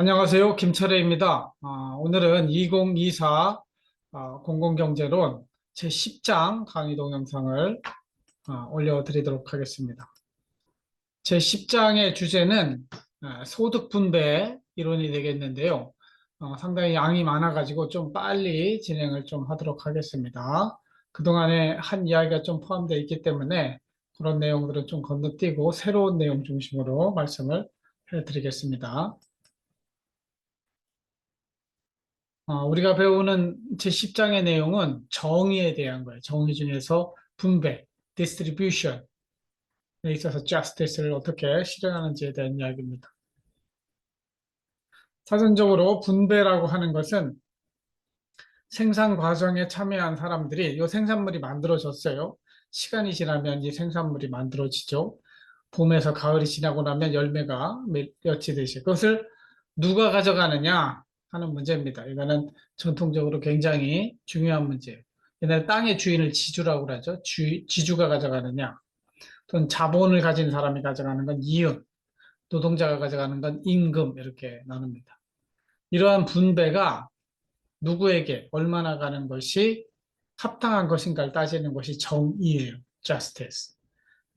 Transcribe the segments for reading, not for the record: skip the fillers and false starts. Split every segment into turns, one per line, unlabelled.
안녕하세요. 김철애입니다. 오늘은 2024 공공경제론 제10장 강의 동영상을 올려드리도록 하겠습니다. 제10장의 주제는 소득 분배 이론이 되겠는데요. 상당히 양이 많아가지고 좀 빨리 진행을 좀 하도록 하겠습니다. 그동안에 한 이야기가 좀 포함되어 있기 때문에 그런 내용들은 좀 건너뛰고 새로운 내용 중심으로 말씀을 해드리겠습니다. 우리가 배우는 제10장의 내용은 정의에 대한 거예요. 정의 중에서 분배, distribution에 있어서 justice를 어떻게 실현하는지에 대한 이야기입니다. 사전적으로 분배라고 하는 것은 생산 과정에 참여한 사람들이 이 생산물이 만들어졌어요. 시간이 지나면 이 생산물이 만들어지죠. 봄에서 가을이 지나고 나면 열매가 맺히듯이 그것을 누가 가져가느냐 하는 문제입니다. 이거는 전통적으로 굉장히 중요한 문제예요. 옛날에 땅의 주인을 지주라고 그러죠. 지주가 가져가느냐 또는 자본을 가진 사람이 가져가는 건 이윤, 노동자가 가져가는 건 임금 이렇게 나눕니다. 이러한 분배가 누구에게 얼마나 가는 것이 합당한 것인가를 따지는 것이 정의예요. justice.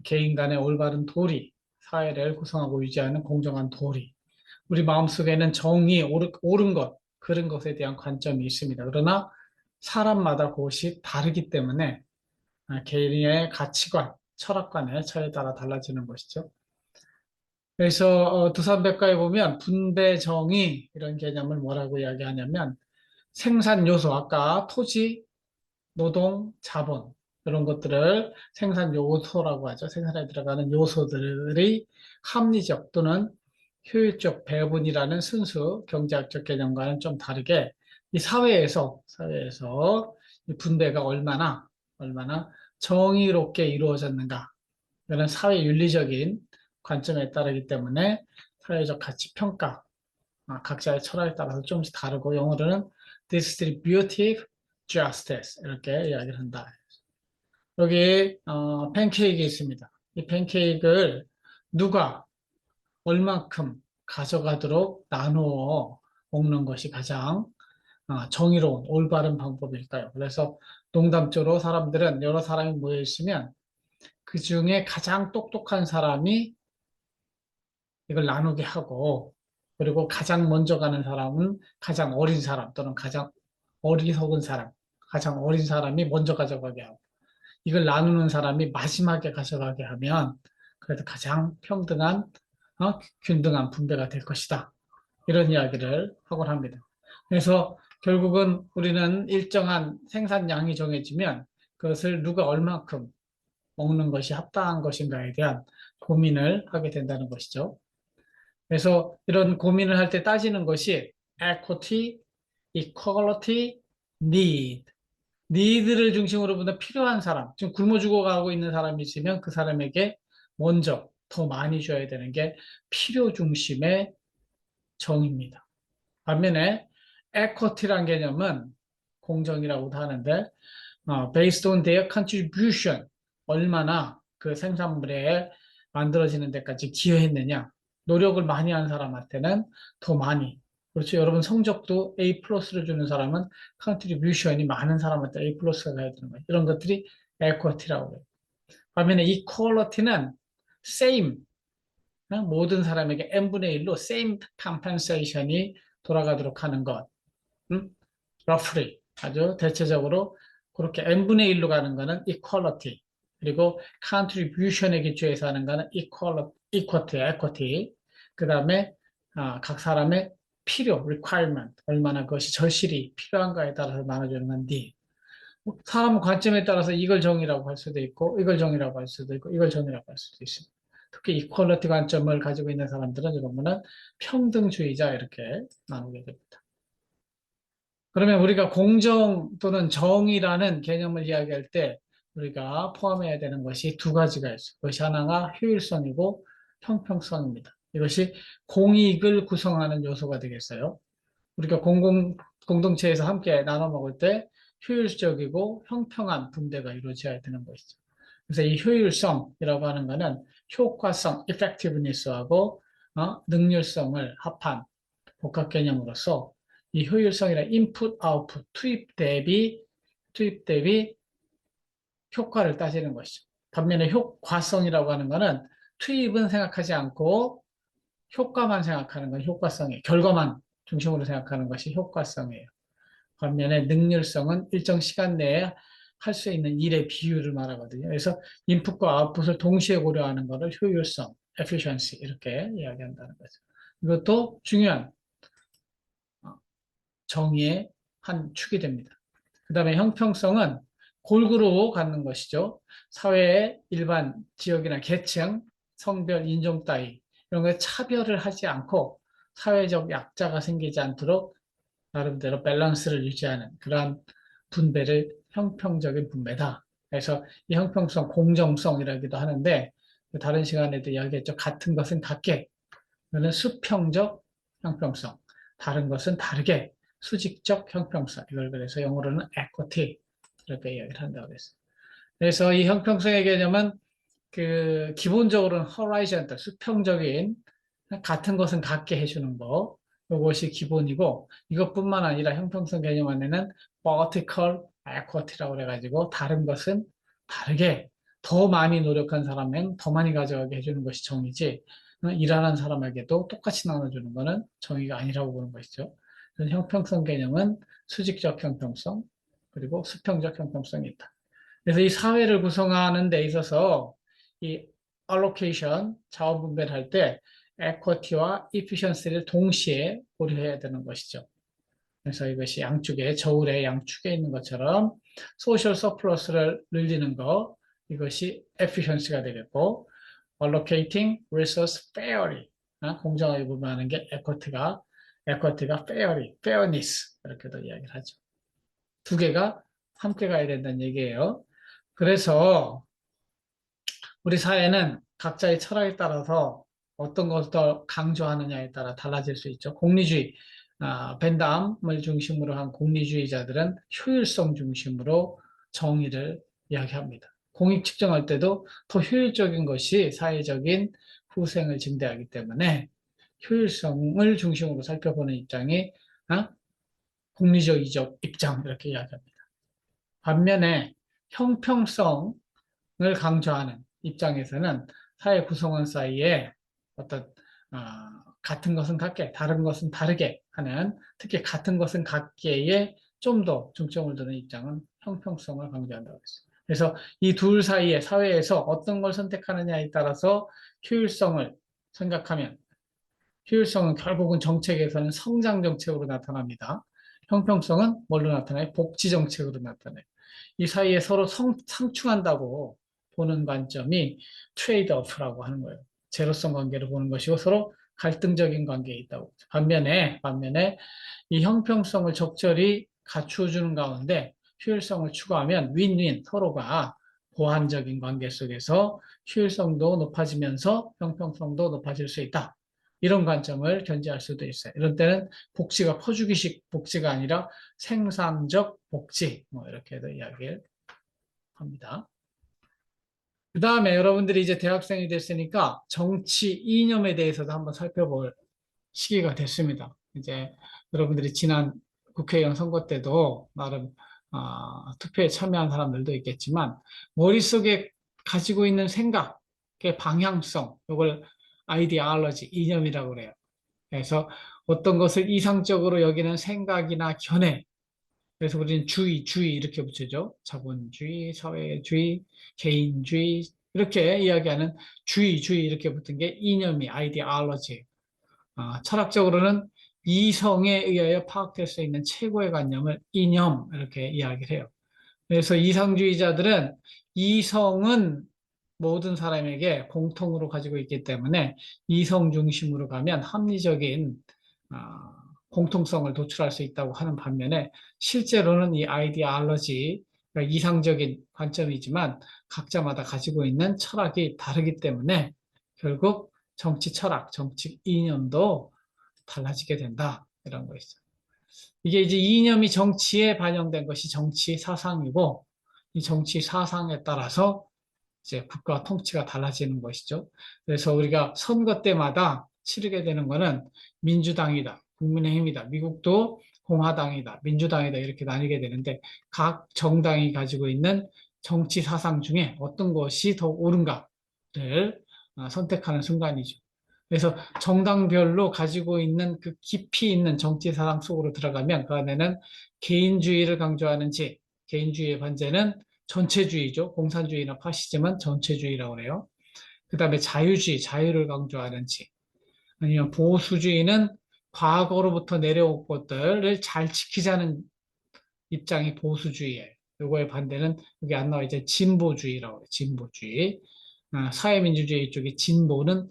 개인 간의 올바른 도리, 사회를 구성하고 유지하는 공정한 도리. 우리 마음속에는 정의, 옳은 것, 그런 것에 대한 관점이 있습니다. 그러나 사람마다 그것이 다르기 때문에 개인의 가치관, 철학관의 차에 따라 달라지는 것이죠. 그래서 두산백과에 보면 분배 정의 이런 개념을 뭐라고 이야기하냐면 생산 요소, 아까 토지, 노동, 자본 이런 것들을 생산 요소라고 하죠. 생산에 들어가는 요소들이 합리적 또는 효율적 배분이라는 순수 경제학적 개념과는 좀 다르게 이 사회에서 이 분배가 얼마나 정의롭게 이루어졌는가 이런 사회 윤리적인 관점에 따르기 때문에 사회적 가치 평가 각자의 철학에 따라서 조금씩 다르고 영어로는 distributive justice 이렇게 이야기를 한다. 여기 팬케이크 있습니다. 이 팬케이크를 누가 얼만큼 가져가도록 나누어 먹는 것이 가장 정의로운 올바른 방법일까요? 그래서 농담조로 사람들은 여러 사람이 모여 있으면 그 중에 가장 똑똑한 사람이 이걸 나누게 하고 그리고 가장 먼저 가는 사람은 가장 어린 사람 또는 가장 어리석은 사람, 가장 어린 사람이 먼저 가져가게 하고 이걸 나누는 사람이 마지막에 가져가게 하면 그래도 가장 평등한 균등한 분배가 될 것이다. 이런 이야기를 하곤 합니다. 그래서 결국은 우리는 일정한 생산량이 정해지면 그것을 누가 얼만큼 먹는 것이 합당한 것인가에 대한 고민을 하게 된다는 것이죠. 그래서 이런 고민을 할 때 따지는 것이 equity, equality, need. 니드를 중심으로 보다 필요한 사람, 지금 굶어 죽어가고 있는 사람이 있으면 그 사람에게 먼저 더 많이 줘야 되는 게 필요 중심의 정의입니다. 반면에 equity란 개념은 공정이라고도 하는데 based on their contribution 얼마나 그 생산물에 만들어지는 데까지 기여했느냐 노력을 많이 한 사람한테는 더 많이 그렇죠. 여러분 성적도 A 플러스를 주는 사람은 컨트리뷰션이 많은 사람한테 A 플러스가 가야 되는 거예요. 이런 것들이 equity라고 해요. 반면에 equality는 same 모든 사람에게 n분의 1로 same compensation이 돌아가도록 하는 것. roughly 아주 대체적으로 그렇게 n분의 1로 가는 거는 equality 그리고 contribution에 기초해서 하는 거는 equity 그 다음에 각 사람의 필요 requirement 얼마나 그것이 절실히 필요한가에 따라서 나눠주는 건 need 사람 관점에 따라서 이걸 정의라고 할 수도 있고 이걸 정의라고 할 수도 있고 이걸 정의라고 할 수도 있습니다. 특히 이퀄리티 관점을 가지고 있는 사람들은 이런 거는 평등주의자 이렇게 나누게 됩니다. 그러면 우리가 공정 또는 정의라는 개념을 이야기할 때 우리가 포함해야 되는 것이 두 가지가 있어요. 그것이 하나가 효율성이고 형평성입니다. 이것이 공익을 구성하는 요소가 되겠어요. 우리가 공동체에서 함께 나눠 먹을 때 효율적이고 형평한 분배가 이루어져야 되는 것이죠. 그래서 이 효율성이라고 하는 것은 효과성, effectiveness하고 능률성을 합한 복합 개념으로서 이 효율성이란 인풋, 아웃풋, 투입 대비 효과를 따지는 것이죠. 반면에 효과성이라고 하는 것은 투입은 생각하지 않고 효과만 생각하는 건 효과성이에요. 결과만 중심으로 생각하는 것이 효과성이에요. 반면에 능률성은 일정 시간 내에 할 수 있는 일의 비율을 말하거든요. 그래서 인풋과 아웃풋을 동시에 고려하는 것을 효율성, efficiency 이렇게 이야기한다는 거죠. 이것도 중요한 정의의 한 축이 됩니다. 그 다음에 형평성은 골고루 갖는 것이죠. 사회의 일반 지역이나 계층, 성별, 인종 따위 이런 거 차별을 하지 않고 사회적 약자가 생기지 않도록 나름대로 밸런스를 유지하는 그러한 분배를 형평적인 분배다. 그래서 이 형평성, 공정성이라기도 하는데 다른 시간에도 이야기했죠. 같은 것은 같게, 이거는 수평적 형평성, 다른 것은 다르게 수직적 형평성. 이걸 그래서 영어로는 equity 이렇게 이야기를 한다고 그랬어요. 그래서 이 형평성의 개념은 그 기본적으로는 horizontal, 수평적인 같은 것은 같게 해주는 거. 이것이 기본이고 이것뿐만 아니라 형평성 개념 안에는 vertical equity라고 해가지고 다른 것은 다르게 더 많이 노력한 사람은 더 많이 가져가게 해주는 것이 정의지 일하는 사람에게도 똑같이 나눠주는 것은 정의가 아니라고 보는 것이죠. 형평성 개념은 수직적 형평성 그리고 수평적 형평성이 있다. 그래서 이 사회를 구성하는 데 있어서 이 allocation, 자원 분배를 할 때 equity와 efficiency를 동시에 고려해야 되는 것이죠. 그래서 이것이 양쪽에 저울의 양축에 있는 것처럼 social surplus를 늘리는 것, 이것이 efficiency가 되겠고 allocating resource fairly, 공정하게 분배하는 게 equity가 fairly, fairness 이렇게도 이야기를 하죠. 두 개가 함께 가야 된다는 얘기예요. 그래서 우리 사회는 각자의 철학에 따라서 어떤 것을 더 강조하느냐에 따라 달라질 수 있죠. 공리주의, 벤담을 중심으로 한 공리주의자들은 효율성 중심으로 정의를 이야기합니다. 공익 측정할 때도 더 효율적인 것이 사회적인 후생을 증대하기 때문에 효율성을 중심으로 살펴보는 입장이 공리주의적 입장 이렇게 이야기합니다. 반면에 형평성 을 강조하는 입장에서는 사회 구성원 사이에 어떤 같은 것은 같게, 다른 것은 다르게 하는 특히 같은 것은 같게에 좀 더 중점을 두는 입장은 형평성을 강조한다고 했어요. 그래서 이 둘 사이에 사회에서 어떤 걸 선택하느냐에 따라서 효율성을 생각하면 효율성은 결국은 정책에서는 성장 정책으로 나타납니다. 형평성은 뭘로 나타나요? 복지 정책으로 나타나요. 이 사이에 서로 상충한다고 보는 관점이 트레이드오프라고 하는 거예요. 제로성 관계를 보는 것이고 서로 갈등적인 관계에 있다고. 반면에 이 형평성을 적절히 갖추어주는 가운데 효율성을 추구하면 윈윈 서로가 보완적인 관계 속에서 효율성도 높아지면서 형평성도 높아질 수 있다. 이런 관점을 견지할 수도 있어요. 이런 때는 복지가 퍼주기식 복지가 아니라 생산적 복지, 뭐 이렇게도 이야기를 합니다. 그 다음에 여러분들이 이제 대학생이 됐으니까 정치 이념에 대해서도 한번 살펴볼 시기가 됐습니다. 이제 여러분들이 지난 국회의원 선거 때도 나름 투표에 참여한 사람들도 있겠지만 머릿속에 가지고 있는 생각의 방향성, 이걸 아이디올로지, 이념이라고 그래요. 그래서 어떤 것을 이상적으로 여기는 생각이나 견해, 그래서 우리는 주의 이렇게 붙이죠. 자본주의, 사회주의, 개인주의 이렇게 이야기하는 주의 이렇게 붙은 게 이념이 아이디올로지. 철학적으로는 이성에 의하여 파악될 수 있는 최고의 관념을 이념 이렇게 이야기를 해요. 그래서 이성주의자들은 이성은 모든 사람에게 공통으로 가지고 있기 때문에 이성 중심으로 가면 합리적인 공통성을 도출할 수 있다고 하는 반면에 실제로는 이 아이디올로지, 그러니까 이상적인 관점이지만 각자마다 가지고 있는 철학이 다르기 때문에 결국 정치 철학, 정치 이념도 달라지게 된다. 이런 것이죠. 이게 이제 이념이 정치에 반영된 것이 정치 사상이고 이 정치 사상에 따라서 이제 국가 통치가 달라지는 것이죠. 그래서 우리가 선거 때마다 치르게 되는 것은 민주당이다. 국민의힘이다. 미국도 공화당이다. 민주당이다. 이렇게 나뉘게 되는데 각 정당이 가지고 있는 정치 사상 중에 어떤 것이 더 옳은가를 선택하는 순간이죠. 그래서 정당별로 가지고 있는 그 깊이 있는 정치 사상 속으로 들어가면 그 안에는 개인주의를 강조하는지, 개인주의의 반대는 전체주의죠. 공산주의나 파시즘은 전체주의라고 해요. 그 다음에 자유주의, 자유를 강조하는지, 아니면 보수주의는 과거로부터 내려온 것들을 잘 지키자는 입장이 보수주의예요. 요거의 반대는 여기 안 나와 이제 진보주의라고 해요. 진보주의. 사회민주주의 쪽의 진보는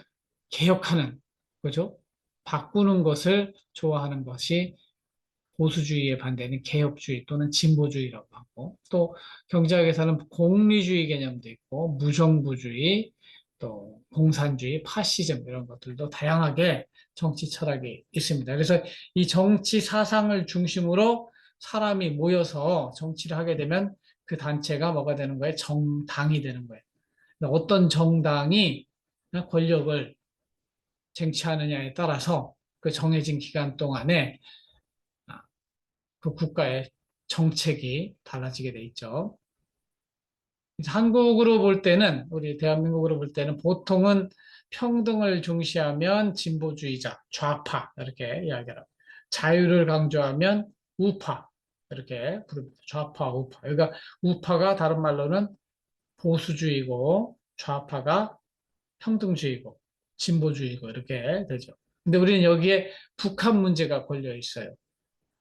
개혁하는, 그죠? 바꾸는 것을 좋아하는 것이 보수주의의 반대는 개혁주의 또는 진보주의라고 하고, 또 경제학에서는 공리주의 개념도 있고 무정부주의, 또 공산주의, 파시즘 이런 것들도 다양하게 정치 철학이 있습니다. 그래서 이 정치 사상을 중심으로 사람이 모여서 정치를 하게 되면 그 단체가 뭐가 되는 거예요? 정당이 되는 거예요. 어떤 정당이 권력을 쟁취하느냐에 따라서 그 정해진 기간 동안에 그 국가의 정책이 달라지게 돼 있죠. 한국으로 볼 때는, 우리 대한민국으로 볼 때는 보통은 평등을 중시하면 진보주의자, 좌파, 이렇게 이야기를 하고, 자유를 강조하면 우파, 이렇게 부릅니다. 좌파, 우파. 그러니까 우파가 다른 말로는 보수주의고, 좌파가 평등주의고, 진보주의고, 이렇게 되죠. 근데 우리는 여기에 북한 문제가 걸려 있어요.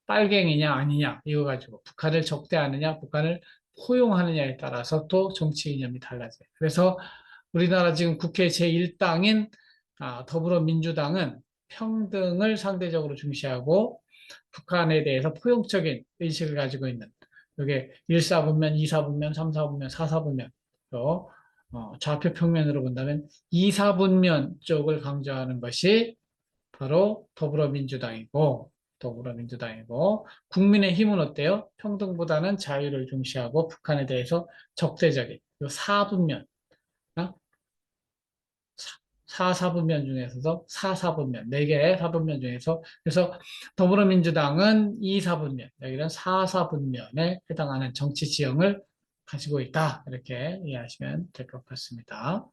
빨갱이냐 아니냐 이거 가지고 북한을 적대하느냐 북한을 포용하느냐에 따라서 또 정치 이념이 달라져요. 그래서 우리나라 지금 국회 제1당인 더불어민주당은 평등을 상대적으로 중시하고 북한에 대해서 포용적인 의식을 가지고 있는, 이게 1사분면, 2사분면, 3사분면, 4사분면, 좌표 평면으로 본다면 2사분면 쪽을 강조하는 것이 바로 더불어민주당이고, 국민의힘은 어때요? 평등보다는 자유를 중시하고 북한에 대해서 적대적인 요 사분면, 어? 사사분면 중에서도 사사분면, 네 개의 사분면 중에서, 그래서 더불어민주당은 이사분면, 여기는 사사분면에 해당하는 정치 지형을 가지고 있다. 이렇게 이해하시면 될 것 같습니다.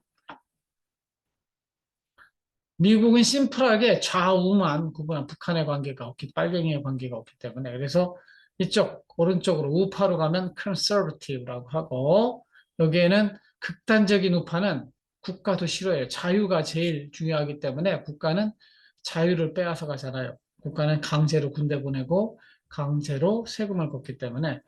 미국은 심플하게 좌우만 구분한, 북한의 관계가 없기, 빨갱이의 관계가 없기 때문에. 그래서 이쪽 오른쪽으로 우파로 가면 conservative라고 하고, 여기에는 극단적인 우파는 국가도 싫어해요. 자유가 제일 중요하기 때문에 국가는 자유를 빼앗아 가잖아요. 국가는 강제로 군대 보내고 강제로 세금을 걷기 때문에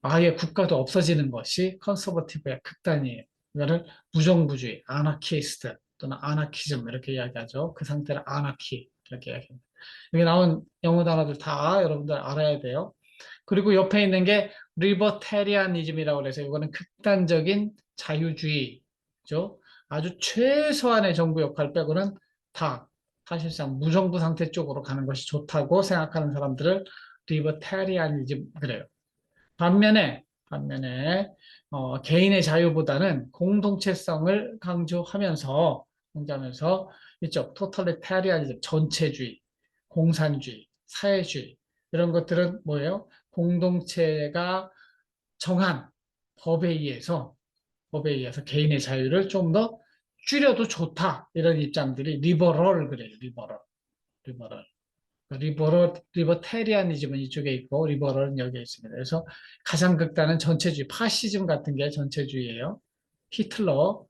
아예 국가도 없어지는 것이 컨서버티브의 극단이에요. 이거를 무정부주의, 아나키스트 또는 아나키즘 이렇게 이야기하죠. 그 상태를 아나키 이렇게 이야기합니다. 여기 나온 영어 단어들 다 여러분들 알아야 돼요. 그리고 옆에 있는 게 리버테리아니즘이라고 해서 이거는 극단적인 자유주의죠. 아주 최소한의 정부 역할 빼고는 다 사실상 무정부 상태 쪽으로 가는 것이 좋다고 생각하는 사람들을 리버테리아니즘 그래요. 반면에 개인의 자유보다는 공동체성을 강조하면서 이쪽 토탈리타리아니즘, 전체주의, 공산주의, 사회주의 이런 것들은 뭐예요? 공동체가 정한 법에 의해서 개인의 자유를 좀 더 줄여도 좋다 이런 입장들이 리버럴 그래요. 리버럴. 리버테리아니즘은 이쪽에 있고 리버럴은 여기에 있습니다. 그래서 가장 극단은 전체주의, 파시즘 같은 게 전체주의예요. 히틀러,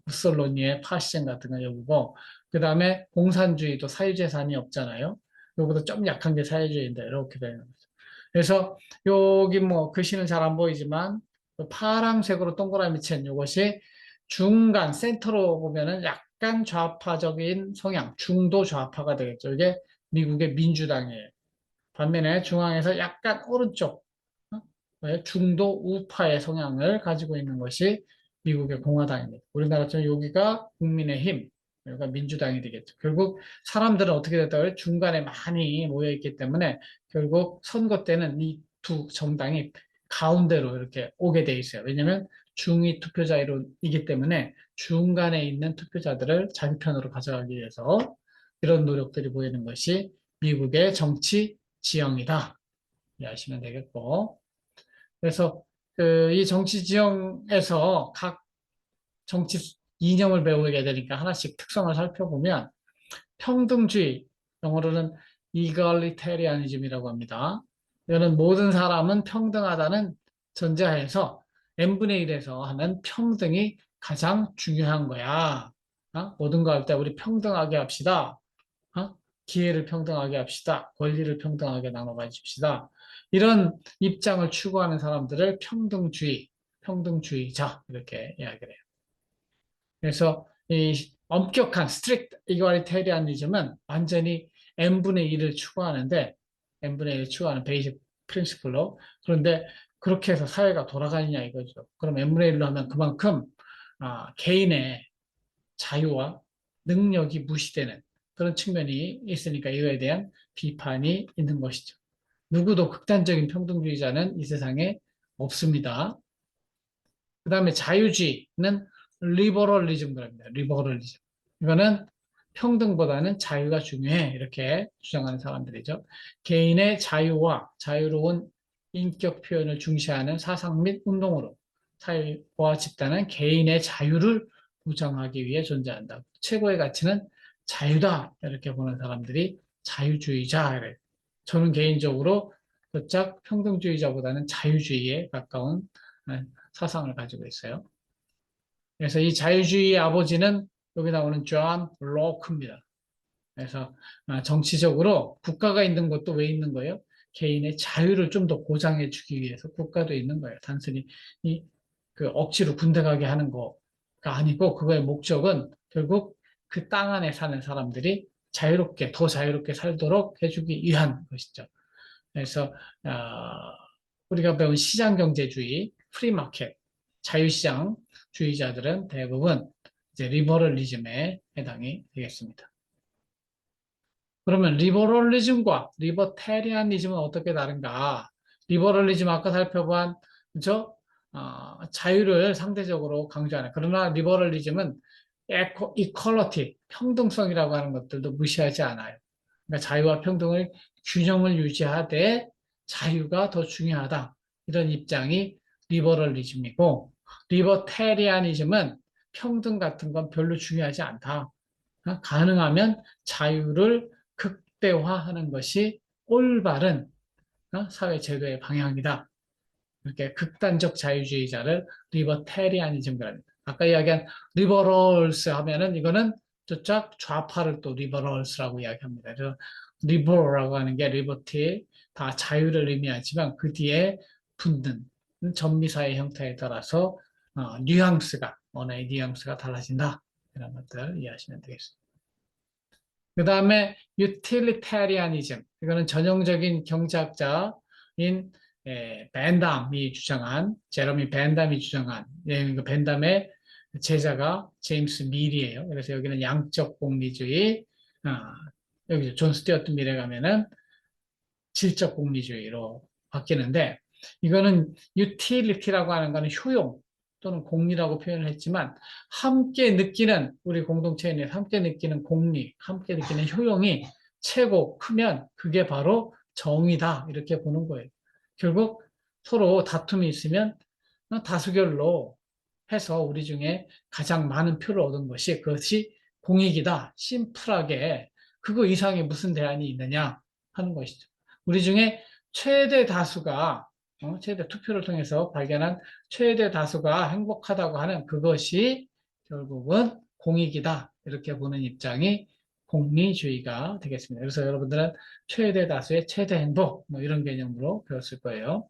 무솔로니의 파시즘 같은 건 여기고, 그 다음에 공산주의도 사유재산이 없잖아요. 요거보다 좀 약한 게 사유주의인데 이렇게 되는 거죠. 그래서 여기 뭐 글씨는 잘 안 보이지만 파란색으로 동그라미 친 이것이 중간 센터로 보면은 약간 좌파적인 성향, 중도 좌파가 되겠죠. 이게 미국의 민주당이에요. 반면에 중앙에서 약간 오른쪽, 중도 우파의 성향을 가지고 있는 것이 미국의 공화당입니다. 우리나라처럼 여기가 국민의힘, 여기가 민주당이 되겠죠. 결국 사람들은 어떻게 됐다고요? 중간에 많이 모여 있기 때문에 결국 선거 때는 이 두 정당이 가운데로 이렇게 오게 돼 있어요. 왜냐하면 중위 투표자이기 때문에 중간에 있는 투표자들을 자기 편으로 가져가기 위해서 이런 노력들이 보이는 것이 미국의 정치 지형이다. 이해하시면 되겠고. 그래서 이 정치 지형에서 각 정치 이념을 배우게 되니까 하나씩 특성을 살펴보면 평등주의, 영어로는 egalitarianism이라고 합니다. 이거는 모든 사람은 평등하다는 전제하에서 n분의 1에서 하는 평등이 가장 중요한 거야. 모든 거 할 때 우리 평등하게 합시다. 어? 기회를 평등하게 합시다. 권리를 평등하게 나눠 가집시다. 이런 입장을 추구하는 사람들을 평등주의자 이렇게 이야기를 해요. 그래서 이 엄격한 스트릭트 이퀄리테리아니즘은 완전히 n분의 1을 추구하는데 n분의 1을 추구하는 베이직 프린시플로 그런데 그렇게 해서 사회가 돌아가느냐 이거죠. 그럼 n분의 1로 하면 그만큼 개인의 자유와 능력이 무시되는 그런 측면이 있으니까 이거에 대한 비판이 있는 것이죠. 누구도 극단적인 평등주의자는 이 세상에 없습니다. 그 다음에 자유주의는 리버럴리즘이랍니다. 리버럴리즘. 이거는 평등보다는 자유가 중요해. 이렇게 주장하는 사람들이죠. 개인의 자유와 자유로운 인격 표현을 중시하는 사상 및 운동으로 사회와 집단은 개인의 자유를 보장하기 위해 존재한다. 최고의 가치는 자유다. 이렇게 보는 사람들이 자유주의자. 저는 개인적으로 살짝 평등주의자보다는 자유주의에 가까운 사상을 가지고 있어요. 그래서 이 자유주의의 아버지는 여기 나오는 존 로크입니다. 그래서 정치적으로 국가가 있는 것도 왜 있는 거예요? 개인의 자유를 좀 더 보장해 주기 위해서 국가도 있는 거예요. 단순히 그 억지로 군대 가게 하는 거가 아니고 그거의 목적은 결국 그 땅 안에 사는 사람들이 더 자유롭게 살도록 해주기 위한 것이죠. 그래서 우리가 배운 시장경제주의, 프리마켓, 자유시장주의자들은 대부분 이제 리버럴리즘에 해당이 되겠습니다. 그러면 리버럴리즘과 리버테리아니즘은 어떻게 다른가? 리버럴리즘 아까 살펴본 그죠? 자유를 상대적으로 강조하는. 그러나 리버럴리즘은 이퀄러티, 평등성이라고 하는 것들도 무시하지 않아요. 그러니까 자유와 평등을 균형을 유지하되 자유가 더 중요하다. 이런 입장이 리버럴리즘이고 리버테리아니즘은 평등 같은 건 별로 중요하지 않다. 가능하면 자유를 극대화하는 것이 올바른 사회 제도의 방향이다. 이렇게 극단적 자유주의자를 리버테리아니즘이라고 합니다. 아까 이야기한 리버럴스 하면은 이거는 저쪽 좌파를 또 리버럴스라고 이야기합니다. 그래서 리버라고 하는 게 리버티 다 자유를 의미하지만 그 뒤에 붙는 전미사의 형태에 따라서 언어의 뉘앙스가 달라진다. 이런 것들 이해하시면 되겠습니다. 그 다음에 유틸리테리아니즘 이거는 전형적인 경제학자인 제러미 벤담이 주장한 그 벤담의 제자가 제임스 밀이에요. 그래서 여기는 양적 공리주의, 여기 존 스튜어트 밀에 가면은 질적 공리주의로 바뀌는데 이거는 유틸리티라고 하는 거는 효용 또는 공리라고 표현을 했지만 함께 느끼는 우리 공동체 내에서 함께 느끼는 공리, 함께 느끼는 효용이 최고 크면 그게 바로 정의다 이렇게 보는 거예요. 결국 서로 다툼이 있으면 다수결로 해서 우리 중에 가장 많은 표를 얻은 것이 그것이 공익이다. 심플하게 그거 이상의 무슨 대안이 있느냐 하는 것이죠. 우리 중에 최대 다수가 최대 투표를 통해서 발견한 최대 다수가 행복하다고 하는 그것이 결국은 공익이다. 이렇게 보는 입장이 공리주의가 되겠습니다. 그래서 여러분들은 최대 다수의 최대 행복 뭐 이런 개념으로 배웠을 거예요.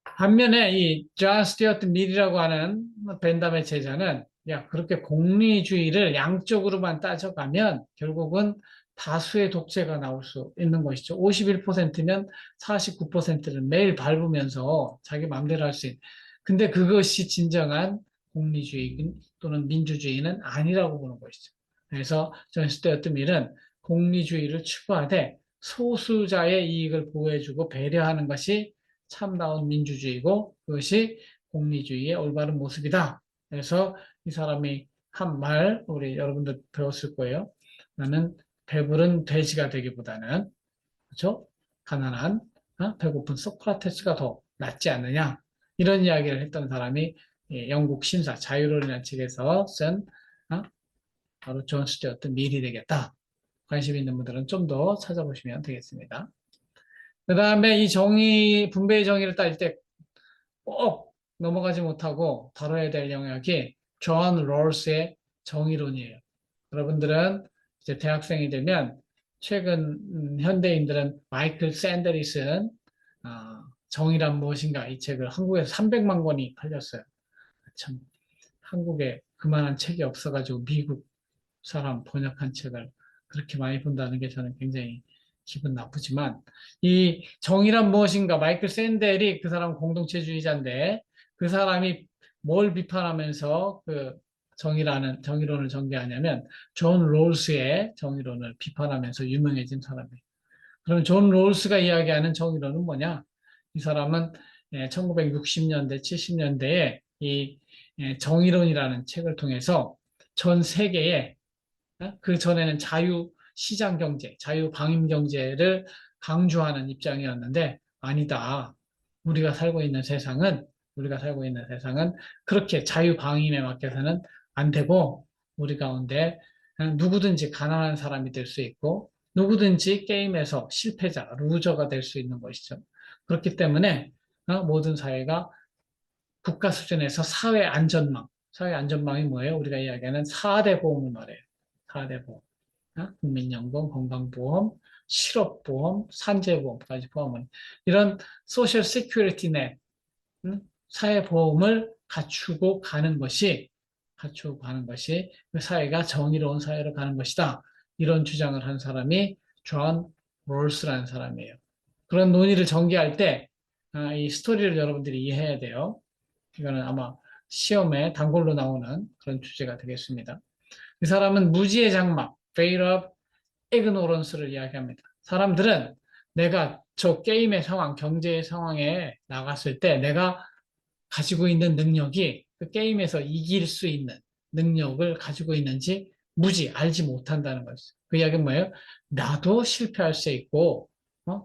반면에 이 존 스튜어트 밀이라고 하는 벤담의 제자는 야 그렇게 공리주의를 양쪽으로만 따져가면 결국은 다수의 독재가 나올 수 있는 것이죠. 51%면 49%를 매일 밟으면서 자기 마음대로 할 수 있는. 근데 그것이 진정한 공리주의 또는 민주주의는 아니라고 보는 것이죠. 그래서 존 스튜어트 밀은 공리주의를 추구하되 소수자의 이익을 보호해주고 배려하는 것이 참다운 민주주의고 그것이 공리주의의 올바른 모습이다. 그래서 이 사람이 한 말 우리 여러분들 배웠을 거예요. 나는 배부른 돼지가 되기보다는, 그렇죠? 가난한, 배고픈 소크라테스가 더 낫지 않느냐. 이런 이야기를 했던 사람이 영국 신사 자유론이라는 책에서 쓴 바로 존 스튜어트 밀이 되겠다. 관심 있는 분들은 좀 더 찾아보시면 되겠습니다. 그 다음에 이 분배의 정의를 따질 때 꼭 넘어가지 못하고 다뤄야 될 영역이 존 롤스의 정의론이에요. 여러분들은 이제 대학생이 되면 최근 현대인들은 마이클 샌델이 쓴 정의란 무엇인가 이 책을 한국에서 300만 권이 팔렸어요. 참 한국에 그만한 책이 없어가지고 미국 사람 번역한 책을 그렇게 많이 본다는 게 저는 굉장히 기분 나쁘지만 이 정의란 무엇인가 마이클 샌델이 그 사람 공동체주의자인데 그 사람이 뭘 비판하면서 그 정의론을 전개하냐면 존 롤스의 정의론을 비판하면서 유명해진 사람이에요. 그럼 존 롤스가 이야기하는 정의론은 뭐냐? 이 사람은 1960년대, 70년대에 이 정의론이라는 책을 통해서 전 세계에 그 전에는 자유시장 경제, 자유방임 경제를 강조하는 입장이었는데 아니다. 우리가 살고 있는 세상은 그렇게 자유방임에 맡겨서는 안 되고 우리 가운데 누구든지 가난한 사람이 될 수 있고 누구든지 게임에서 실패자, 루저가 될 수 있는 것이죠. 그렇기 때문에 모든 사회가 국가 수준에서 사회 안전망이 뭐예요? 우리가 이야기하는 4대 보험을 말해요. 4대 보험. 국민연금, 건강보험, 실업보험, 산재보험까지 포함은 이런 소셜 시큐리티 넷, 사회보험을 갖추고 가는 것이 그 사회가 정의로운 사회로 가는 것이다. 이런 주장을 한 사람이 존 롤스라는 사람이에요. 그런 논의를 전개할 때 이 스토리를 여러분들이 이해해야 돼요. 이거는 아마 시험에 단골로 나오는 그런 주제가 되겠습니다. 이 사람은 무지의 장막, veil of ignorance를 이야기합니다. 사람들은 내가 저 게임의 상황, 경제의 상황에 나갔을 때 내가 가지고 있는 능력이 그 게임에서 이길 수 있는 능력을 가지고 있는지 알지 못한다는 거죠. 그 이야기는 뭐예요? 나도 실패할 수 있고,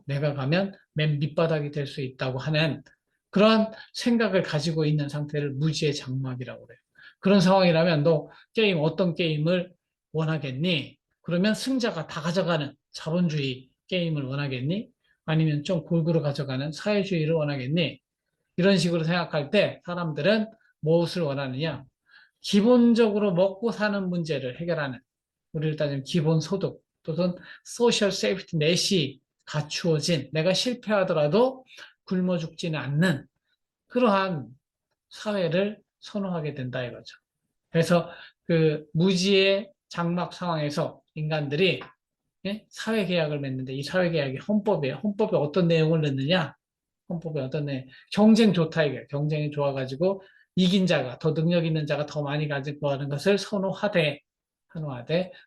내가 가면 맨 밑바닥이 될 수 있다고 하는 그런 생각을 가지고 있는 상태를 무지의 장막이라고 그래요. 그런 상황이라면 너 어떤 게임을 원하겠니? 그러면 승자가 다 가져가는 자본주의 게임을 원하겠니? 아니면 좀 골고루 가져가는 사회주의를 원하겠니? 이런 식으로 생각할 때 사람들은 무엇을 원하느냐? 기본적으로 먹고 사는 문제를 해결하는, 우리를 따지면 기본소득 또는 소셜 세이프티 넷이 갖추어진, 내가 실패하더라도 굶어 죽지는 않는 그러한 사회를 선호하게 된다 이거죠. 그래서 그 무지의 장막 상황에서 인간들이 사회계약을 맺는데 이 사회계약이 헌법이에요. 헌법에 어떤 내용을 넣느냐? 헌법에 어떤 경쟁 좋다 이게 경쟁이 좋아가지고 이긴 자가 더 능력 있는 자가 더 많이 가지고 하는 것을 선호하되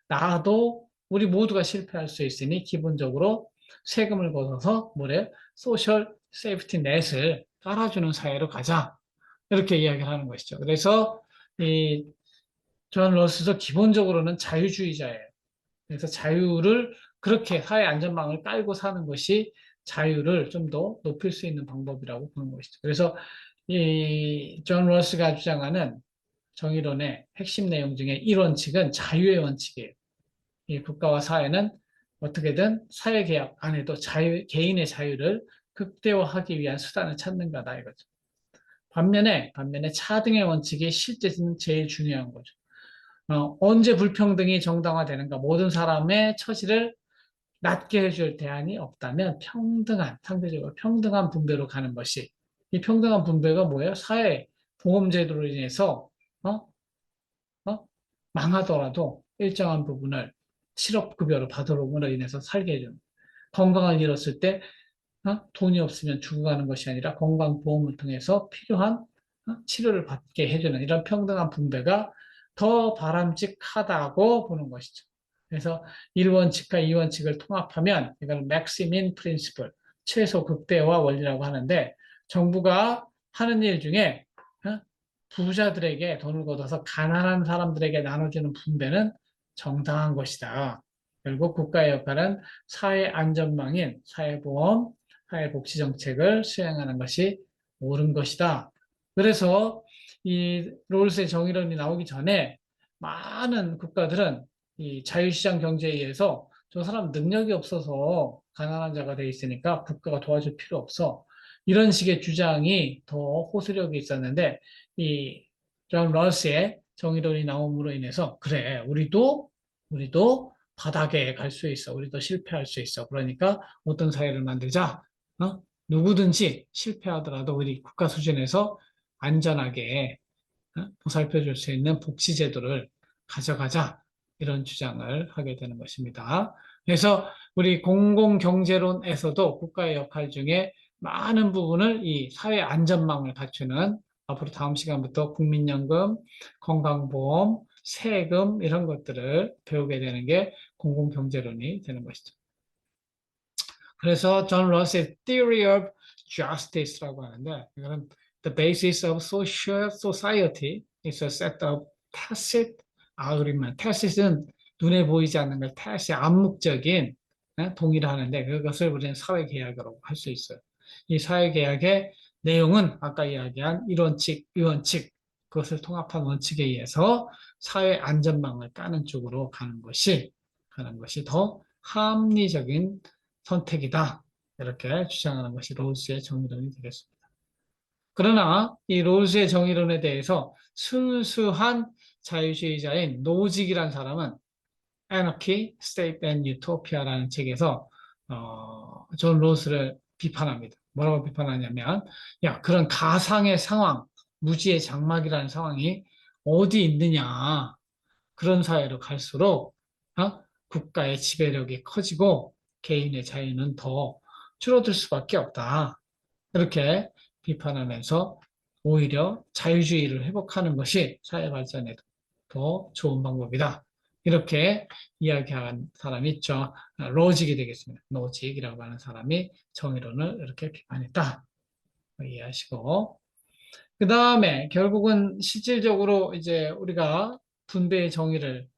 나도 우리 모두가 실패할 수 있으니 기본적으로 세금을 걷어서 뭐래 소셜 세이프티 넷을 깔아주는 사회로 가자 이렇게 이야기를 하는 것이죠. 그래서 이 존 롤스도 기본적으로는 자유주의자예요. 그래서 자유를 그렇게 사회 안전망을 깔고 사는 것이 자유를 좀 더 높일 수 있는 방법이라고 보는 것이죠. 그래서 이 존 롤스가 주장하는 정의론의 핵심 내용 중에 1원칙은 자유의 원칙이에요. 이 국가와 사회는 어떻게든 사회계약 안에도 개인의 자유를 극대화하기 위한 수단을 찾는 거다 이거죠. 반면에 차등의 원칙이 실제는 제일 중요한 거죠. 언제 불평등이 정당화되는가? 모든 사람의 처지를 낮게 해줄 대안이 없다면 상대적으로 평등한 분배로 가는 것이, 이 평등한 분배가 뭐예요? 사회 보험제도로 인해서, 어? 어? 망하더라도 일정한 부분을 실업급여로 받으므로 인해서 살게 해주는. 건강을 잃었을 때, 돈이 없으면 죽어가는 것이 아니라 건강보험을 통해서 필요한 치료를 받게 해주는 이런 평등한 분배가 더 바람직하다고 보는 것이죠. 그래서 1원칙과 2원칙을 통합하면 이걸 맥시민 프린시플, 최소 극대화 원리라고 하는데 정부가 하는 일 중에 부자들에게 돈을 걷어서 가난한 사람들에게 나눠주는 분배는 정당한 것이다. 결국 국가의 역할은 사회 안전망인 사회보험, 사회복지정책을 수행하는 것이 옳은 것이다. 그래서 이 롤스의 정의론이 나오기 전에 많은 국가들은 이 자유시장 경제에 의해서 저 사람 능력이 없어서 가난한 자가 돼 있으니까 국가가 도와줄 필요 없어. 이런 식의 주장이 더 호소력이 있었는데 이 존 럴스의 정의론이 나옴으로 인해서 그래 우리도 바닥에 갈 수 있어. 우리도 실패할 수 있어. 그러니까 어떤 사회를 만들자. 누구든지 실패하더라도 우리 국가 수준에서 안전하게 보살펴줄 수 있는 복지제도를 가져가자. 이런 주장을 하게 되는 것입니다. 그래서 우리 공공경제론에서도 국가의 역할 중에 많은 부분을 이 사회 안전망을 갖추는 앞으로 다음 시간부터 국민연금, 건강보험, 세금 이런 것들을 배우게 되는 게 공공경제론이 되는 것이죠. 그래서 존 러스의 Theory of Justice라고 하는데 이거는 The basis of social society is a set of tacit agreement. tacit은 눈에 보이지 않는 걸 tacit, 암묵적인 동의를 하는데 그것을 우리는 사회계약이라고 할 수 있어요. 이 사회계약의 내용은 아까 이야기한 이원칙, 유원칙 그것을 통합한 원칙에 의해서 사회 안전망을 까는 쪽으로 가는 것이 더 합리적인 선택이다. 이렇게 주장하는 것이 롤스의 정의론이 되겠습니다. 그러나 이 롤스의 정의론에 대해서 순수한 자유주의자인 노직이라는 사람은 Anarchy, State and Utopia라는 책에서 존 롤스를 비판합니다. 뭐라고 비판하냐면 야 그런 가상의 상황, 무지의 장막이라는 상황이 어디 있느냐. 그런 사회로 갈수록 국가의 지배력이 커지고 개인의 자유는 더 줄어들 수밖에 없다. 이렇게 비판하면서 오히려 자유주의를 회복하는 것이 사회 발전에도 더 좋은 방법이다. 이렇게 이야기한 사람이 있죠. 로직이 되겠습니다. 노직이라고 하는 사람이 정의론을 이렇게 비판했다. 이해하시고. 그 다음에 결국은 실질적으로 이제 우리가 분배의 정의를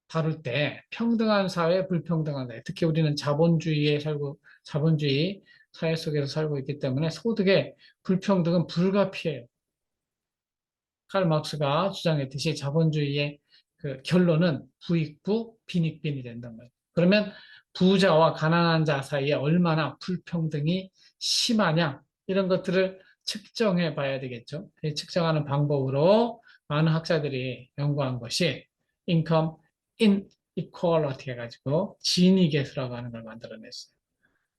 다룰 때 평등한 사회, 불평등한 사회, 특히 우리는 자본주의 사회 속에서 살고 있기 때문에 소득의 불평등은 불가피해요. 칼 막스가 주장했듯이 자본주의의 그 결론은 부익부, 빈익빈이 된단 말이에요. 그러면 부자와 가난한 자 사이에 얼마나 불평등이 심하냐 이런 것들을 측정해 봐야 되겠죠. 측정하는 방법으로 많은 학자들이 연구한 것이 인컴 inequality 해가지고 지니계수라고 하는 걸 만들어냈어요.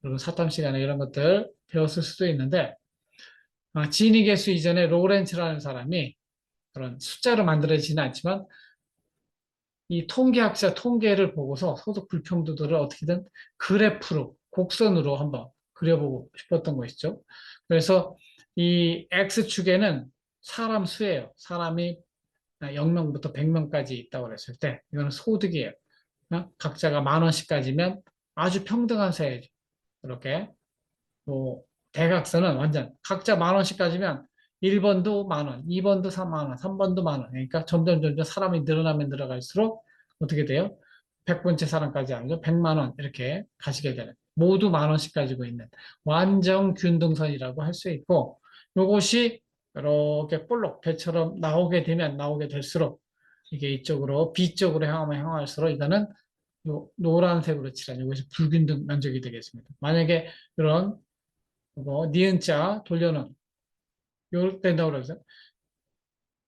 그리고 사탐 시간에 이런 것들 배웠을 수도 있는데 지니계수 이전에 로렌츠라는 사람이 그런 숫자로 만들어지지는 않지만 이 통계학자 통계를 보고서 소득 불평등들을 어떻게든 그래프로 곡선으로 한번 그려보고 싶었던 것이죠. 그래서 이 X축에는 사람 수예요. 사람이 0명부터 100명까지 있다고 그랬을 때 이거는 소득이에요. 각자가 10,000원씩 가지면 아주 평등한 사회죠. 이렇게 뭐 대각선은 완전 각자 10,000원씩 가지면 1번도 10,000원, 2번도 3만원, 3번도 10,000원. 그러니까 점점 사람이 늘어나면 늘어갈수록 어떻게 돼요? 100번째 사람까지 아니죠. 100만 원 이렇게 가시게 되는 모두 10,000원씩 가지고 있는 완전 균등선이라고 할 수 있고 이것이 이렇게 볼록 배처럼 나오게 될수록 이게 이쪽으로 B쪽으로 향할수록 이거는 요 노란색으로 칠한 이것이 불균등 면적이 되겠습니다. 만약에 이런 니은자 돌려놓은 요럴 된다고 그러죠.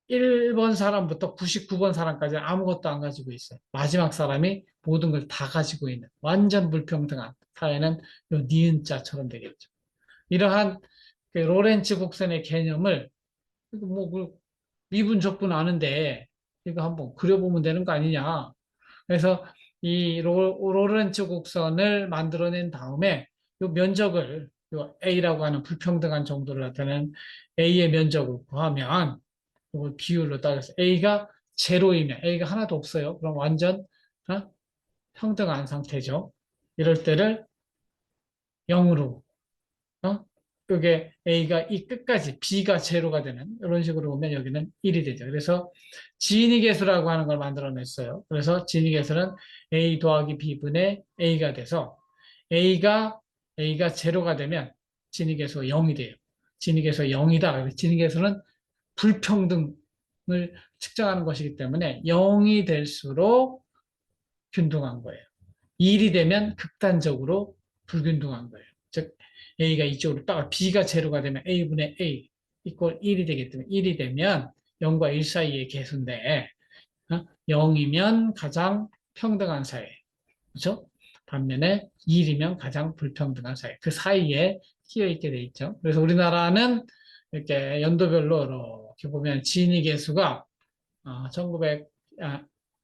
1번 사람부터 99번 사람까지 아무것도 안 가지고 있어요. 마지막 사람이 모든 걸 다 가지고 있는 완전 불평등한 사회는 요 니은자처럼 되겠죠. 이러한 그 로렌츠 곡선의 개념을 뭐 미분 적분 아는데 이거 한번 그려보면 되는 거 아니냐. 그래서 이 로렌츠 곡선을 만들어낸 다음에 요 면적을 요 A라고 하는 불평등한 정도를 나타내는 A의 면적을 구하면 이걸 비율로 따져서 A가 제로이면 A가 하나도 없어요. 그럼 완전 평등한 상태죠. 이럴 때를 0으로 그게 A가 이 끝까지 B가 제로가 되는 이런 식으로 보면 여기는 1이 되죠. 그래서 진위 계수라고 하는 걸 만들어냈어요. 그래서 진위 계수는 A 더하기 B분의 A가 돼서 A가 제로가 되면 진위 계수가 0이 돼요. 진위 계수가 0이다. 진위 계수는 불평등을 측정하는 것이기 때문에 0이 될수록 균등한 거예요. 1이 되면 극단적으로 불균등한 거예요. 즉 A가 이쪽으로 따가 B가 제로가 되면 A분의 A 이꼴 1이 되기 때문에 1이 되면 0과 1 사이의 계수인데 0이면 가장 평등한 사이. 그렇죠? 반면에 1이면 가장 불평등한 사이. 그 사이에 끼어 있게 돼 있죠. 그래서 우리나라는 이렇게 연도별로 이렇게 보면 진위 계수가 1900,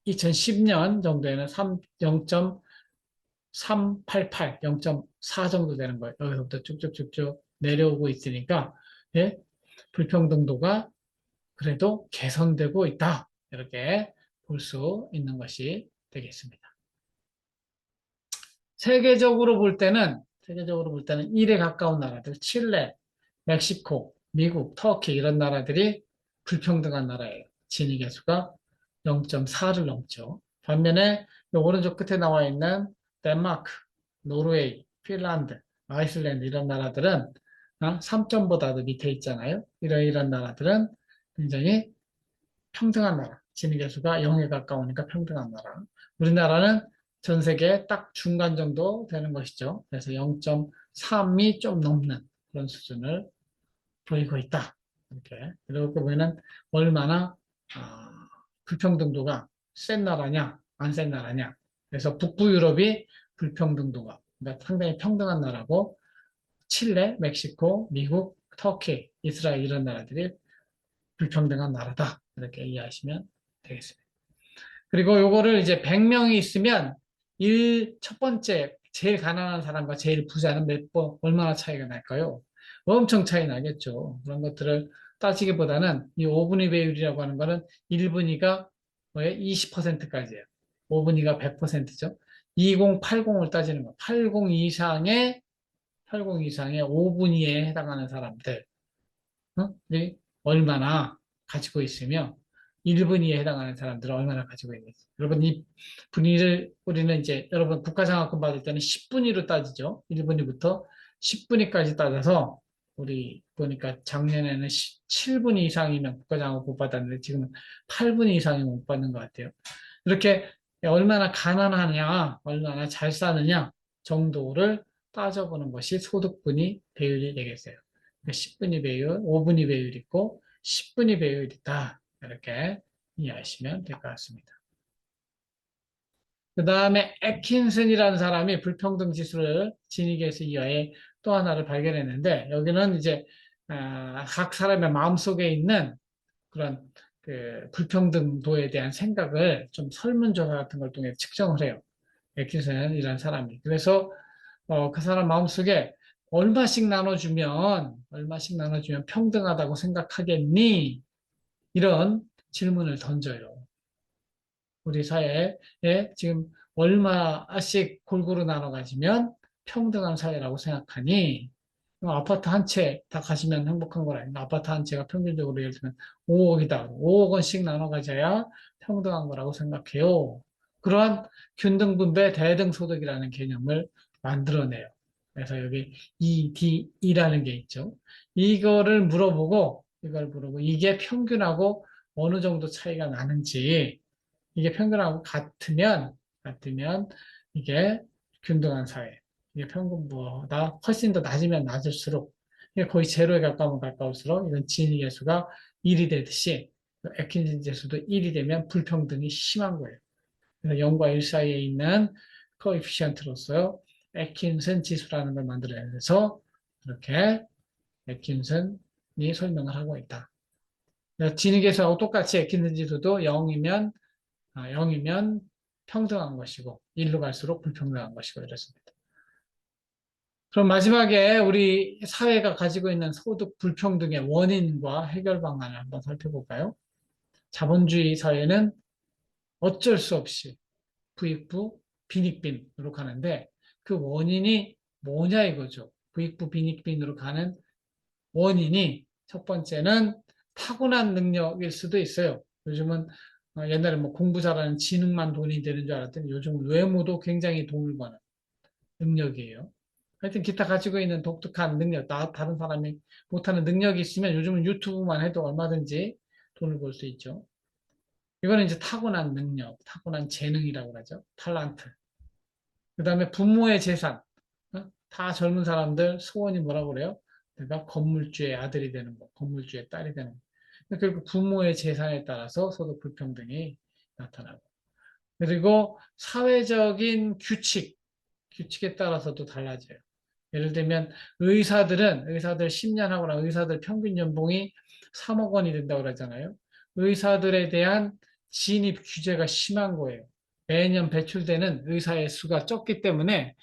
2010년 정도에는 0.388, 0.4 정도 되는 거예요. 여기서부터 쭉쭉쭉쭉 내려오고 있으니까, 예, 불평등도가 그래도 개선되고 있다. 이렇게 볼 수 있는 것이 되겠습니다. 세계적으로 볼 때는 1에 가까운 나라들, 칠레, 멕시코, 미국, 터키 이런 나라들이 불평등한 나라예요. 진위 계수가 0.4를 넘죠. 반면에 이 오른쪽 끝에 나와 있는 덴마크, 노르웨이, 핀란드, 아이슬란드 이런 나라들은 3점보다도 밑에 있잖아요. 이런 나라들은 굉장히 평등한 나라. 진위 계수가 0에 가까우니까 평등한 나라. 우리나라는 전 세계 딱 중간 정도 되는 것이죠. 그래서 0.3이 좀 넘는 그런 수준을 보이고 있다. 이렇게. 그리고 보면은 얼마나 불평등도가 센 나라냐, 안 센 나라냐. 그래서 북부 유럽이 불평등도가 그러니까 상당히 평등한 나라고 칠레, 멕시코, 미국, 터키, 이스라엘 이런 나라들이 불평등한 나라다. 이렇게 이해하시면 되겠습니다. 그리고 요거를 이제 100명이 있으면 첫 번째 제일 가난한 사람과 제일 부자는 얼마나 차이가 날까요? 엄청 차이 나겠죠. 그런 것들을 따지기보다는 이 5분위 배율이라고 하는 거는 1분위가 20%까지예요. 5분위가 100%죠. 2080을 따지는 거. 80 이상의 5분위에 해당하는 사람들. 얼마나 가지고 있으며 1분위에 해당하는 사람들은 얼마나 가지고 있는지. 여러분, 이 분위를 우리는 이제 여러분 국가장학금 받을 때는 10분위로 따지죠. 1분위부터 10분위까지 따져서 우리 보니까 작년에는 7분위 이상이면 국가장학금 못 받았는데 지금은 8분위 이상이 못 받는 것 같아요. 이렇게 얼마나 가난하냐, 얼마나 잘 사느냐 정도를 따져보는 것이 소득분위 배율이 되겠어요. 10분위 배율, 5분위 배율이 있고 10분위 배율이 있다. 이렇게 이해하시면 될 것 같습니다. 그 다음에 애킨슨이라는 사람이 불평등 지수를 진위계수 이하의 또 하나를 발견했는데 여기는 이제 각 사람의 마음속에 있는 그런 그 불평등도에 대한 생각을 좀 설문조사 같은 걸 통해 측정을 해요. 애킨슨이라는 사람이. 그래서 그 사람 마음속에 얼마씩 나눠주면 평등하다고 생각하겠니? 이런 질문을 던져요. 우리 사회에 지금 얼마씩 골고루 나눠 가지면 평등한 사회라고 생각하니? 아파트 한 채 다 가지면 행복한 건 아닌가? 아파트 한 채가 평균적으로 예를 들면 5억이다. 5억 원씩 나눠 가져야 평등한 거라고 생각해요. 그러한 균등분배 대등소득이라는 개념을 만들어내요. 그래서 여기 ED라는 게 있죠. 이걸 물어보고 이게 평균하고 어느 정도 차이가 나는지 이게 평균하고 같으면 이게 균등한 사회. 이게 평균보다 훨씬 더 낮으면 낮을수록 이게 거의 제로에 가까우면 가까울수록 이건 진위 계수가 1이 되듯이 애킨슨 지수도 1이 되면 불평등이 심한 거예요. 그래서 0과 1 사이에 있는 코에피시언트로서 애킨슨 지수라는 걸 만들어내서 이렇게 애킨슨이 설명을 하고 있다. 진위 계수하고 똑같이 애킨슨 지수도 0이면 평등한 것이고 1로 갈수록 불평등한 것이고 이렇습니다. 그럼 마지막에 우리 사회가 가지고 있는 소득 불평등의 원인과 해결 방안을 한번 살펴볼까요? 자본주의 사회는 어쩔 수 없이 부익부 빈익빈으로 가는데 그 원인이 뭐냐 이거죠. 부익부 빈익빈으로 가는 원인이 첫 번째는 타고난 능력일 수도 있어요. 요즘은 옛날에 뭐 공부 잘하는 지능만 돈이 되는 줄 알았더니 요즘 외모도 굉장히 돈을 버는 능력이에요. 하여튼 기타 가지고 있는 독특한 능력, 다른 사람이 못하는 능력이 있으면 요즘은 유튜브만 해도 얼마든지 돈을 벌 수 있죠. 이거는 이제 타고난 능력, 타고난 재능이라고 하죠. 탤런트. 그 다음에 부모의 재산. 다 젊은 사람들 소원이 뭐라고 그래요? 내가 건물주의 아들이 되는 거, 건물주의 딸이 되는 거. 결국 부모의 재산에 따라서 소득 불평등이 나타나고. 그리고 사회적인 규칙에 따라서도 달라져요. 예를 들면 의사들 10년 하거나 의사들 평균 연봉이 3억 원이 된다고 그러잖아요. 의사들에 대한 진입 규제가 심한 거예요. 매년 배출되는 의사의 수가 적기 때문에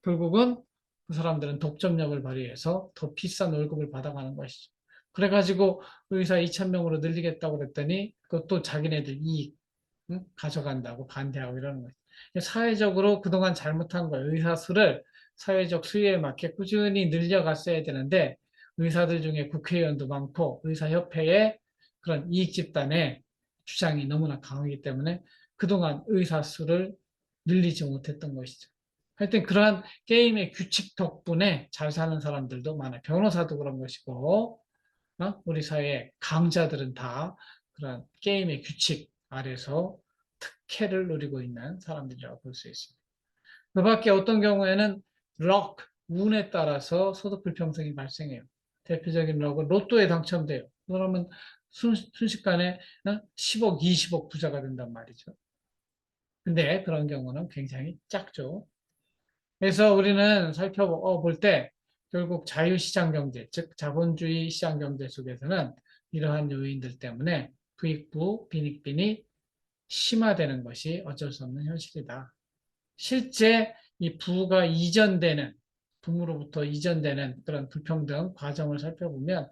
결국은 그 사람들은 독점력을 발휘해서 더 비싼 월급을 받아가는 것이죠. 그래가지고 의사 2,000명으로 늘리겠다고 그랬더니 그것도 자기네들 이익 가져간다고 반대하고 이러는 거죠. 사회적으로 그동안 잘못한 거예요. 의사 수를 사회적 수요에 맞게 꾸준히 늘려갔어야 되는데 의사들 중에 국회의원도 많고 의사협회의 그런 이익 집단의 주장이 너무나 강하기 때문에 그동안 의사 수를 늘리지 못했던 것이죠. 하여튼 그러한 게임의 규칙 덕분에 잘 사는 사람들도 많아요. 변호사도 그런 것이고, 우리 사회 강자들은 다 그런 게임의 규칙 아래서 특혜를 누리고 있는 사람들이라고 볼 수 있습니다. 그 밖에 어떤 경우에는 럭, 운에 따라서 소득 불평등이 발생해요. 대표적인 럭은 로또에 당첨돼요. 그러면 순식간에 10억, 20억 부자가 된단 말이죠. 근데 그런 경우는 굉장히 작죠. 그래서 우리는 살펴볼 때 결국 자유시장 경제, 즉 자본주의 시장 경제 속에서는 이러한 요인들 때문에 부익부, 빈익빈이 심화되는 것이 어쩔 수 없는 현실이다. 실제 이 부가 이전되는, 부모로부터 이전되는 그런 불평등 과정을 살펴보면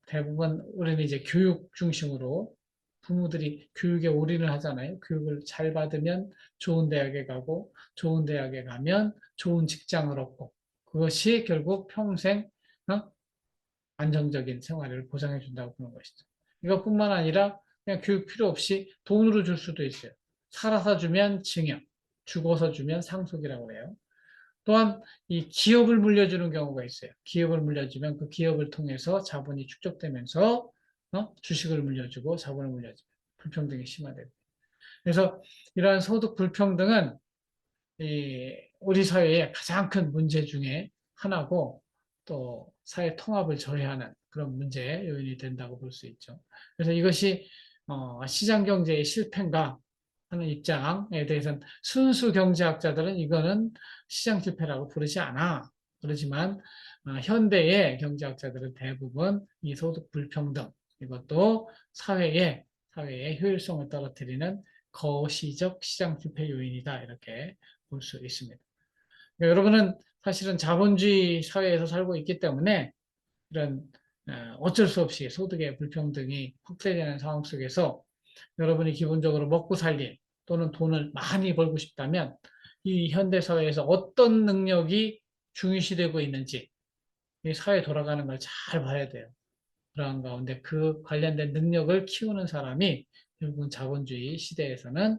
대부분 우리는 이제 교육 중심으로 부모들이 교육에 올인을 하잖아요. 교육을 잘 받으면 좋은 대학에 가고, 좋은 대학에 가면 좋은 직장을 얻고, 그것이 결국 평생 안정적인 생활을 보장해 준다고 보는 것이죠. 이것뿐만 아니라 그냥 교육 필요 없이 돈으로 줄 수도 있어요. 살아서 주면 증여, 죽어서 주면 상속이라고 해요. 또한 이 기업을 물려주는 경우가 있어요. 기업을 물려주면 그 기업을 통해서 자본이 축적되면서 주식을 물려주고 자본을 물려주고 불평등이 심화되고. 그래서 이러한 소득 불평등은 우리 사회의 가장 큰 문제 중에 하나고 또 사회 통합을 저해하는 그런 문제의 요인이 된다고 볼 수 있죠. 그래서 이것이 시장 경제의 실패인가 하는 입장에 대해서는 순수 경제학자들은 이거는 시장 실패라고 부르지 않아. 그렇지만 현대의 경제학자들은 대부분 이 소득 불평등 이것도 사회의 효율성을 떨어뜨리는 거시적 시장 실패 요인이다 이렇게 볼 수 있습니다. 여러분은 사실은 자본주의 사회에서 살고 있기 때문에 이런 어쩔 수 없이 소득의 불평등이 확대되는 상황 속에서 여러분이 기본적으로 먹고 살기 또는 돈을 많이 벌고 싶다면 이 현대 사회에서 어떤 능력이 중요시되고 있는지 이 사회 돌아가는 걸 잘 봐야 돼요. 그러한 가운데 그 관련된 능력을 키우는 사람이 결국은 자본주의 시대에서는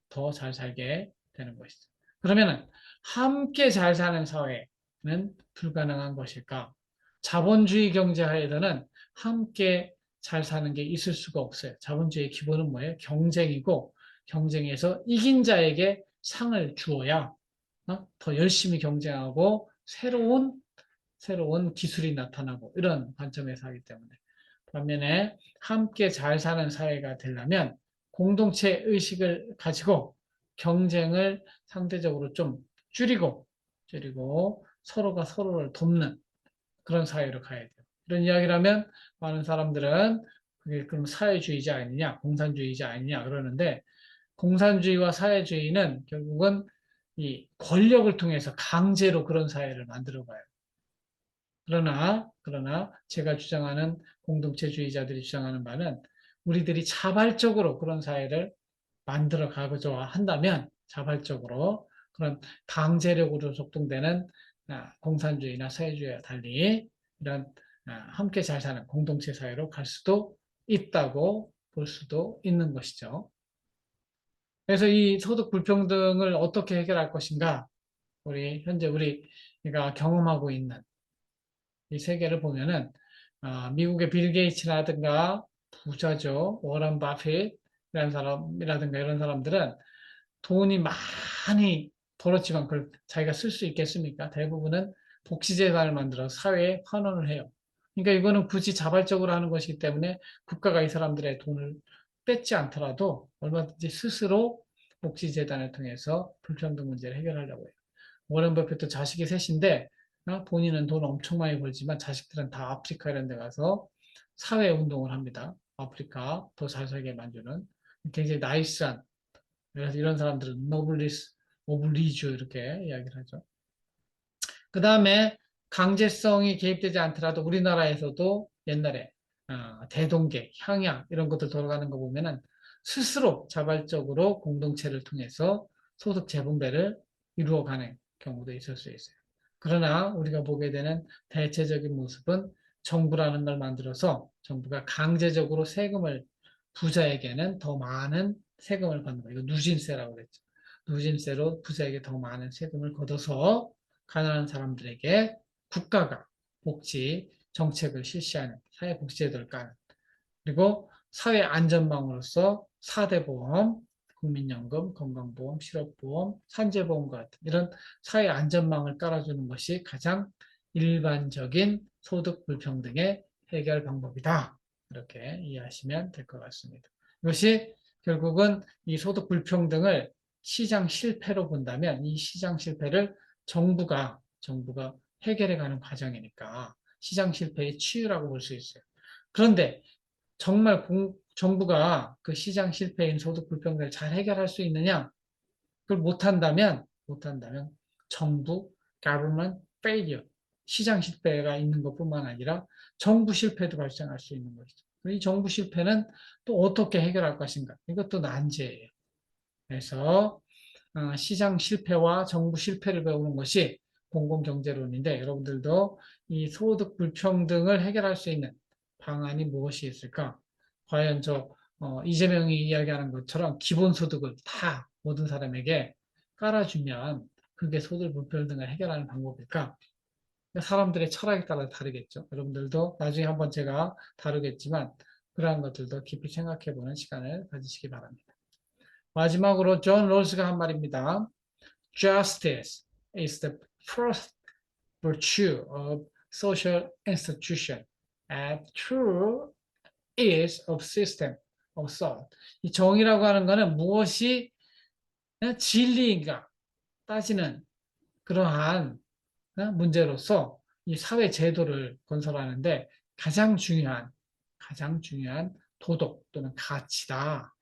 더 잘 살게 되는 것이죠. 그러면 함께 잘 사는 사회는 불가능한 것일까? 자본주의 경제하에서는 함께 잘 사는 게 있을 수가 없어요. 자본주의의 기본은 뭐예요? 경쟁이고 경쟁에서 이긴 자에게 상을 주어야 더 열심히 경쟁하고 새로운 기술이 나타나고 이런 관점에서 하기 때문에 반면에 함께 잘 사는 사회가 되려면 공동체 의식을 가지고 경쟁을 상대적으로 좀 줄이고 서로가 서로를 돕는 그런 사회로 가야 돼요. 이런 이야기를 하면 많은 사람들은 그게 그럼 사회주의자 아니냐, 공산주의자 아니냐 그러는데 공산주의와 사회주의는 결국은 이 권력을 통해서 강제로 그런 사회를 만들어 가요. 그러나 제가 주장하는 공동체주의자들이 주장하는 바는 우리들이 자발적으로 그런 사회를 만들어 가고자 한다면 자발적으로 그런 강제력으로 속동되는 공산주의나 사회주의와 달리 이런 함께 잘 사는 공동체 사회로 갈 수도 있다고 볼 수도 있는 것이죠. 그래서 이 소득 불평등을 어떻게 해결할 것인가? 현재 우리가 경험하고 있는 이 세계를 보면은, 미국의 빌 게이츠라든가 부자죠. 워런 바핏이라는 사람이라든가 이런 사람들은 돈이 많이 벌었지만 그걸 자기가 쓸 수 있겠습니까? 대부분은 복지재단을 만들어 사회에 환원을 해요. 그러니까 이거는 굳이 자발적으로 하는 것이기 때문에 국가가 이 사람들의 돈을 뺏지 않더라도 얼마든지 스스로 복지재단을 통해서 불평등 문제를 해결하려고 해요. 워런 버핏도 자식이 셋인데 본인은 돈 엄청 많이 벌지만 자식들은 다 아프리카 이런 데 가서 사회 운동을 합니다. 아프리카 더 잘 살게 만드는 굉장히 나이스한, 그래서 이런 사람들은 노블리스 오블리주 이렇게 이야기를 하죠. 그 다음에 강제성이 개입되지 않더라도 우리나라에서도 옛날에 대동계, 향약 이런 것들 돌아가는 거 보면은 스스로 자발적으로 공동체를 통해서 소득 재분배를 이루어가는 경우도 있을 수 있어요. 그러나 우리가 보게 되는 대체적인 모습은 정부라는 걸 만들어서 정부가 강제적으로 세금을 부자에게는 더 많은 세금을 받는 거예요. 이거 누진세라고 그랬죠. 누진세로 부자에게 더 많은 세금을 걷어서 가난한 사람들에게 국가가 복지 정책을 실시하는 사회복지제도를 까는, 그리고 사회 안전망으로서 4대 보험, 국민연금, 건강보험, 실업보험, 산재보험과 같은 이런 사회 안전망을 깔아주는 것이 가장 일반적인 소득 불평등의 해결 방법이다. 이렇게 이해하시면 될 것 같습니다. 이것이 결국은 이 소득 불평등을 시장 실패로 본다면 이 시장 실패를 정부가 해결해가는 과정이니까 시장 실패의 치유라고 볼 수 있어요. 그런데 정말 정부가 그 시장 실패인 소득 불평등을 잘 해결할 수 있느냐? 그걸 못한다면 정부, government failure, 시장 실패가 있는 것뿐만 아니라 정부 실패도 발생할 수 있는 것이죠. 이 정부 실패는 또 어떻게 해결할 것인가? 이것도 난제예요. 그래서 시장 실패와 정부 실패를 배우는 것이 공공경제론인데 여러분들도 이 소득 불평등을 해결할 수 있는 방안이 무엇이 있을까? 과연 이재명이 이야기하는 것처럼 기본소득을 다 모든 사람에게 깔아주면 그게 소득 불평등을 해결하는 방법일까? 사람들의 철학에 따라 다르겠죠. 여러분들도 나중에 한번 제가 다루겠지만 그러한 것들도 깊이 생각해보는 시간을 가지시기 바랍니다. 마지막으로 존 롤스가 한 말입니다. Justice is the first virtue of social institution, and truth is of system of thought. 이 정의라고 하는 것은 무엇이 진리인가 따지는 그러한 문제로서 이 사회 제도를 건설하는데 가장 중요한 도덕 또는 가치다.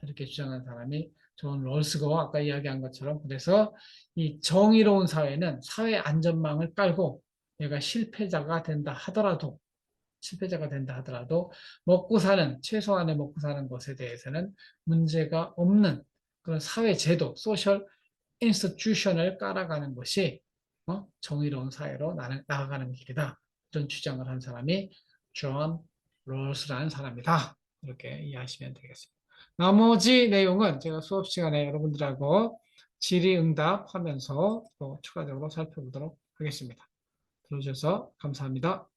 이렇게 주장한 사람이 존 롤스고 아까 이야기한 것처럼 그래서 이 정의로운 사회는 사회 안전망을 깔고 얘가 실패자가 된다 하더라도 최소한의 먹고 사는 것에 대해서는 문제가 없는 그런 사회 제도, 소셜 인스티튜션을 깔아가는 것이 정의로운 사회로 나아가는 길이다. 이런 주장을 한 사람이 존 롤스라는 사람이다. 이렇게 이해하시면 되겠습니다. 나머지 내용은 제가 수업 시간에 여러분들하고 질의응답하면서 또 추가적으로 살펴보도록 하겠습니다. 들어주셔서 감사합니다.